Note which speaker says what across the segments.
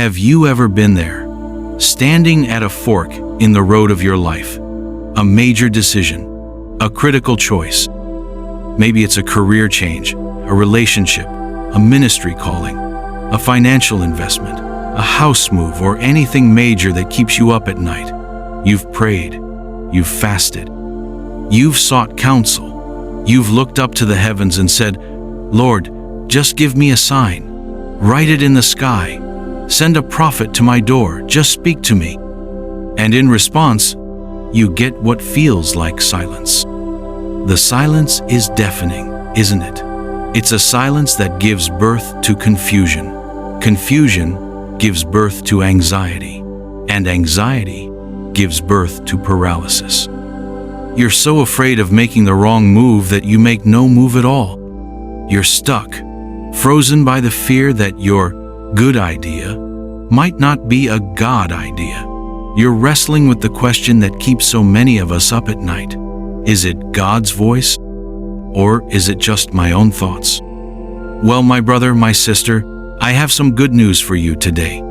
Speaker 1: Have you ever been there, standing at a fork in the road of your life? A major decision, a critical choice. Maybe it's a career change, a relationship, a ministry calling, a financial investment, a house move, or anything major that keeps you up at night. You've prayed, you've fasted, you've sought counsel, you've looked up to the heavens and said, "Lord, just give me a sign. Write it in the sky. Send a prophet to my door. Just speak to me." And in response, you get what feels like silence. The silence is deafening, isn't it? It's a silence that gives birth to confusion. Confusion gives birth to anxiety, and anxiety gives birth to paralysis. You're so afraid of making the wrong move that you make no move at all. You're stuck, frozen by the fear that your good idea might not be a God idea. You're wrestling with the question that keeps so many of us up at night. Is it God's voice, or is it just my own thoughts? Well, my brother, my sister, I have some good news for you today.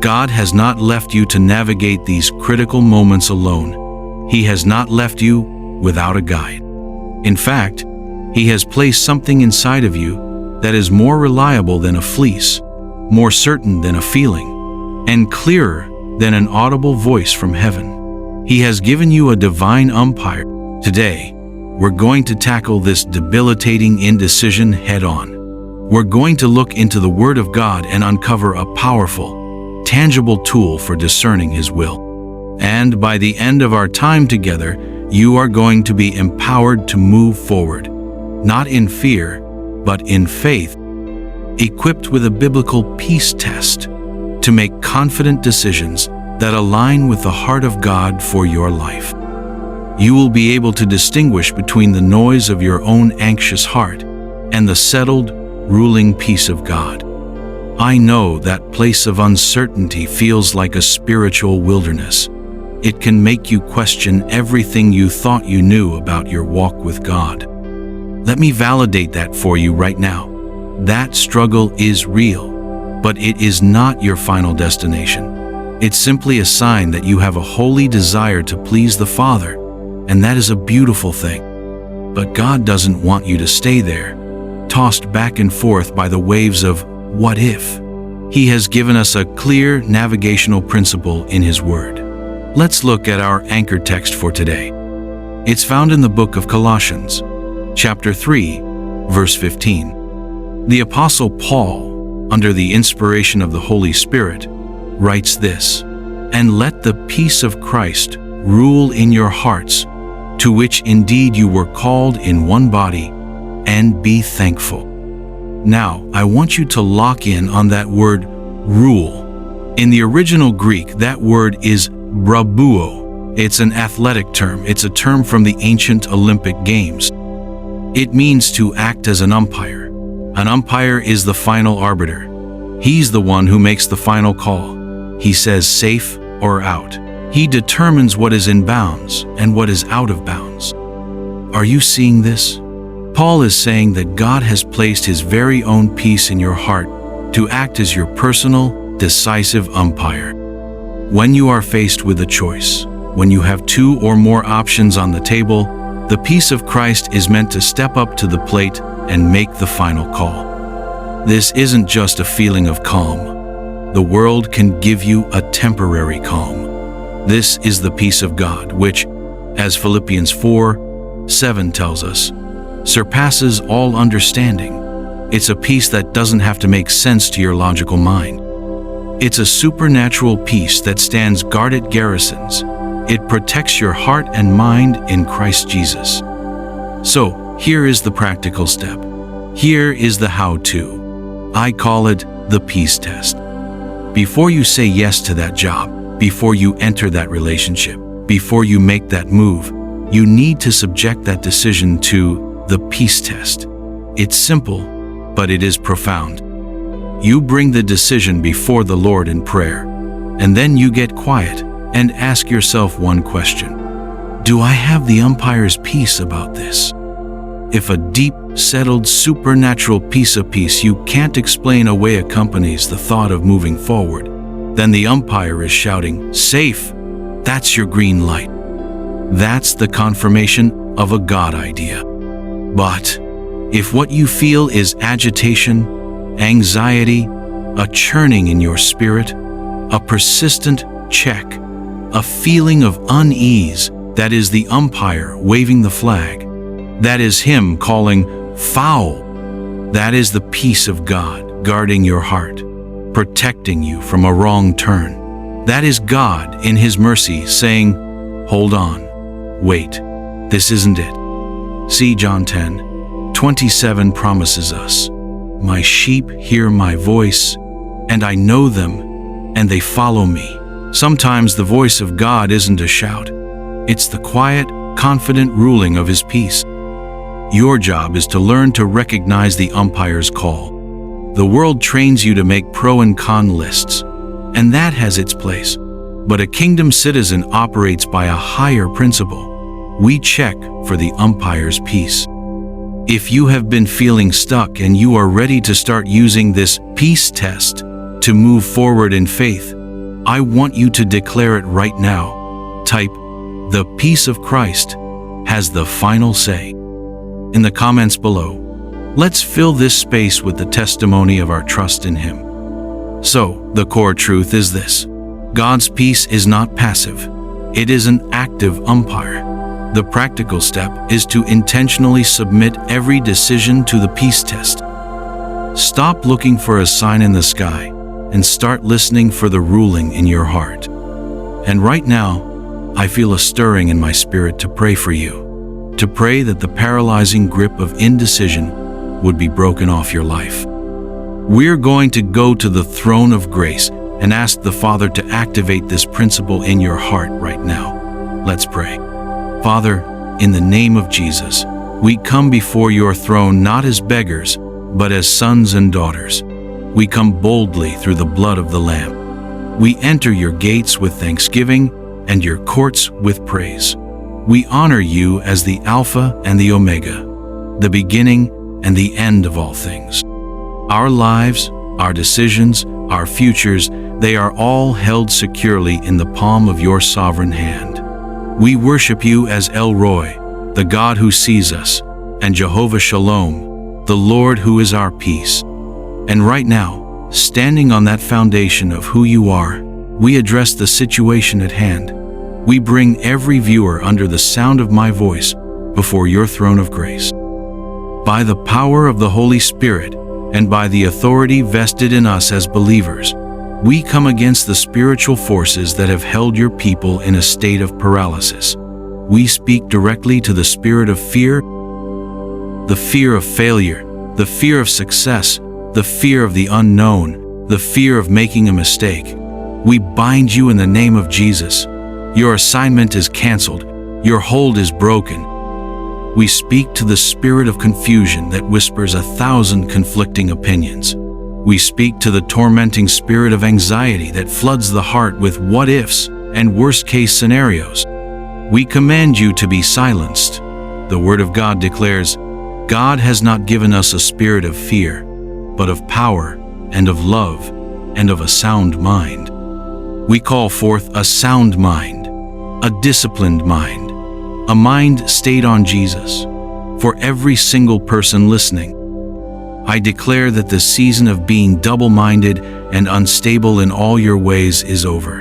Speaker 1: God has not left you to navigate these critical moments alone. He has not left you without a guide. In fact, He has placed something inside of you that is more reliable than a fleece, more certain than a feeling, and clearer than an audible voice from heaven. He has given you a divine umpire. Today, we're going to tackle this debilitating indecision head-on. We're going to look into the Word of God and uncover a powerful, tangible tool for discerning His will. And by the end of our time together, you are going to be empowered to move forward, not in fear, but in faith, equipped with a biblical peace test to make confident decisions that align with the heart of God for your life. You will be able to distinguish between the noise of your own anxious heart and the settled, ruling peace of God. I know that place of uncertainty feels like a spiritual wilderness. It can make you question everything you thought you knew about your walk with God. Let me validate that for you right now. That struggle is real, but it is not your final destination. It's simply a sign that you have a holy desire to please the Father, and that is a beautiful thing. But God doesn't want you to stay there, tossed back and forth by the waves of what if. He has given us a clear navigational principle in His Word. Let's look at our anchor text for today. It's found in the book of Colossians, chapter 3, verse 15. The Apostle Paul, under the inspiration of the Holy Spirit, writes this, "And let the peace of Christ rule in your hearts, to which indeed you were called in one body, and be thankful." Now, I want you to lock in on that word, rule. In the original Greek, that word is brabuo. It's an athletic term. It's a term from the ancient Olympic Games. It means to act as an umpire. An umpire is the final arbiter. He's the one who makes the final call. He says safe or out. He determines what is in bounds and what is out of bounds. Are you seeing this? Paul is saying that God has placed His very own peace in your heart to act as your personal, decisive umpire. When you are faced with a choice, when you have two or more options on the table, the peace of Christ is meant to step up to the plate and make the final call. This isn't just a feeling of calm. The world can give you a temporary calm. This is the peace of God, which, as Philippians 4:7 tells us, surpasses all understanding. It's a peace that doesn't have to make sense to your logical mind. It's a supernatural peace that stands guard at garrisons. It protects your heart and mind in Christ Jesus. So, here is the practical step. Here is the how-to. I call it the peace test. Before you say yes to that job, before you enter that relationship, before you make that move, you need to subject that decision to the peace test. It's simple, but it is profound. You bring the decision before the Lord in prayer, and then you get quiet and ask yourself one question. Do I have the umpire's peace about this? If a deep, settled, supernatural peace you can't explain away accompanies the thought of moving forward, then the umpire is shouting, "Safe!" That's your green light. That's the confirmation of a God idea. But if what you feel is agitation, anxiety, a churning in your spirit, a persistent check, a feeling of unease, that is the umpire waving the flag. That is him calling foul. That is the peace of God guarding your heart, protecting you from a wrong turn. That is God in His mercy saying, "Hold on, wait, this isn't it." See, John 10:27 promises us, "My sheep hear my voice, and I know them, and they follow me." Sometimes the voice of God isn't a shout. It's the quiet, confident ruling of His peace. Your job is to learn to recognize the umpire's call. The world trains you to make pro and con lists, and that has its place. But a kingdom citizen operates by a higher principle. We check for the umpire's peace. If you have been feeling stuck and you are ready to start using this peace test to move forward in faith, I want you to declare it right now. Type, "The peace of Christ has the final say," in the comments below. Let's fill this space with the testimony of our trust in Him. So, the core truth is this: God's peace is not passive. It is an active umpire. The practical step is to intentionally submit every decision to the peace test. Stop looking for a sign in the sky and start listening for the ruling in your heart. And right now, I feel a stirring in my spirit to pray for you, to pray that the paralyzing grip of indecision would be broken off your life. We're going to go to the throne of grace and ask the Father to activate this principle in your heart right now. Let's pray. Father, in the name of Jesus, we come before your throne not as beggars, but as sons and daughters. We come boldly through the blood of the Lamb. We enter your gates with thanksgiving and your courts with praise. We honor you as the Alpha and the Omega, the beginning and the end of all things. Our lives, our decisions, our futures, they are all held securely in the palm of your sovereign hand. We worship you as El Roi, the God who sees us, and Jehovah Shalom, the Lord who is our peace. And right now, standing on that foundation of who you are, we address the situation at hand. We bring every viewer under the sound of my voice before your throne of grace. By the power of the Holy Spirit and by the authority vested in us as believers, we come against the spiritual forces that have held your people in a state of paralysis. We speak directly to the spirit of fear, the fear of failure, the fear of success, the fear of the unknown, the fear of making a mistake. We bind you in the name of Jesus. Your assignment is canceled. Your hold is broken. We speak to the spirit of confusion that whispers 1,000 conflicting opinions. We speak to the tormenting spirit of anxiety that floods the heart with what-ifs and worst-case scenarios. We command you to be silenced. The Word of God declares, God has not given us a spirit of fear, but of power and of love and of a sound mind. We call forth a sound mind, a disciplined mind, a mind stayed on Jesus. For every single person listening, I declare that the season of being double-minded and unstable in all your ways is over.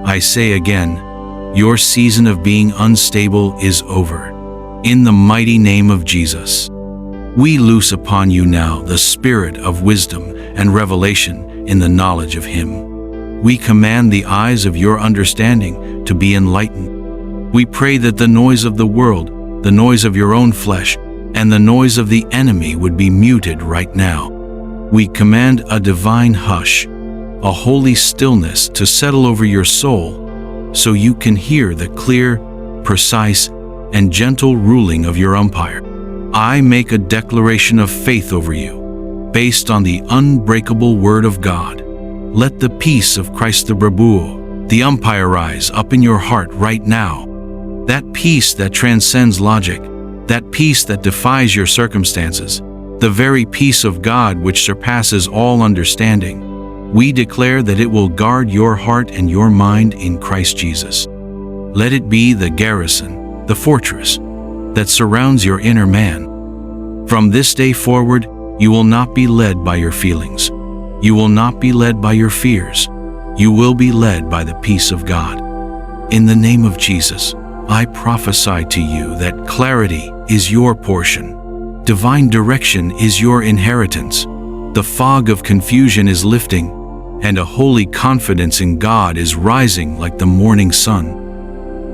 Speaker 1: I say again, your season of being unstable is over. In the mighty name of Jesus, we loose upon you now the spirit of wisdom and revelation in the knowledge of Him. We command the eyes of your understanding to be enlightened. We pray that the noise of the world, the noise of your own flesh, and the noise of the enemy would be muted right now. We command a divine hush, a holy stillness to settle over your soul, so you can hear the clear, precise, and gentle ruling of your umpire. I make a declaration of faith over you, based on the unbreakable Word of God. Let the peace of Christ the Brabuo, the umpire, rise up in your heart right now. That peace that transcends logic, that peace that defies your circumstances, the very peace of God which surpasses all understanding. We declare that it will guard your heart and your mind in Christ Jesus. Let it be the garrison, the fortress, that surrounds your inner man. From this day forward, you will not be led by your feelings. You will not be led by your fears. You will be led by the peace of God. In the name of Jesus, I prophesy to you that clarity is your portion. Divine direction is your inheritance. The fog of confusion is lifting, and a holy confidence in God is rising like the morning sun.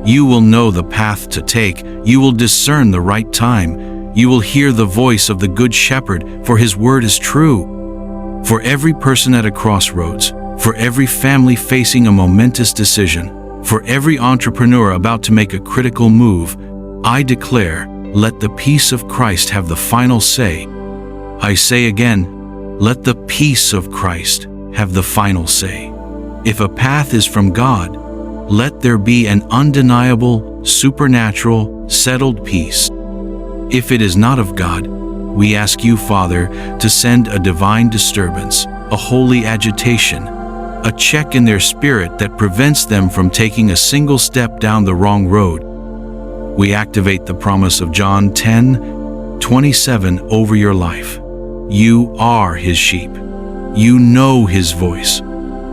Speaker 1: You will know the path to take. You will discern the right time. You will hear the voice of the Good Shepherd, for his word is true. For every person at a crossroads, for every family facing a momentous decision, for every entrepreneur about to make a critical move, I declare, let the peace of Christ have the final say. I say again, let the peace of Christ have the final say. If a path is from God, let there be an undeniable, supernatural, settled peace. If it is not of God, we ask you, Father, to send a divine disturbance, a holy agitation, a check in their spirit that prevents them from taking a single step down the wrong road. We activate the promise of John 10:27 over your life. You are his sheep. You know his voice,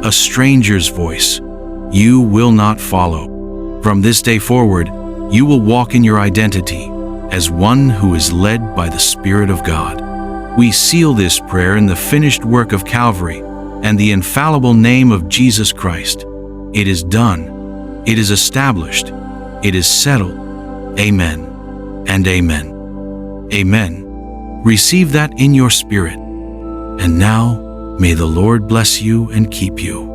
Speaker 1: a stranger's voice you will not follow. From this day forward, you will walk in your identity as one who is led by the Spirit of God. We seal this prayer in the finished work of Calvary and the infallible name of Jesus Christ. It is done. It is established. It is settled. Amen and amen. Amen. Receive that in your spirit. And now, may the Lord bless you and keep you.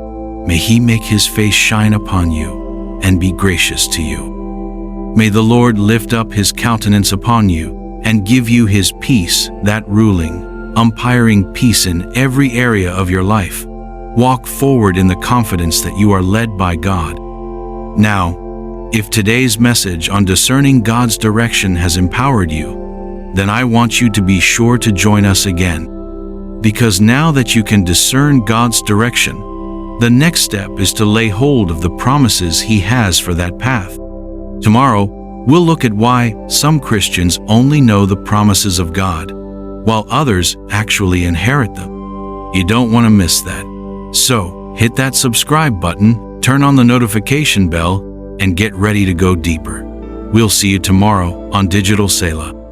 Speaker 1: May he make his face shine upon you and be gracious to you. May the Lord lift up his countenance upon you and give you his peace, that ruling, umpiring peace in every area of your life. Walk forward in the confidence that you are led by God. Now, if today's message on discerning God's direction has empowered you, then I want you to be sure to join us again. Because now that you can discern God's direction, the next step is to lay hold of the promises he has for that path. Tomorrow, we'll look at why some Christians only know the promises of God, while others actually inherit them. You don't want to miss that. So, hit that subscribe button, turn on the notification bell, and get ready to go deeper. We'll see you tomorrow on Digital Selah.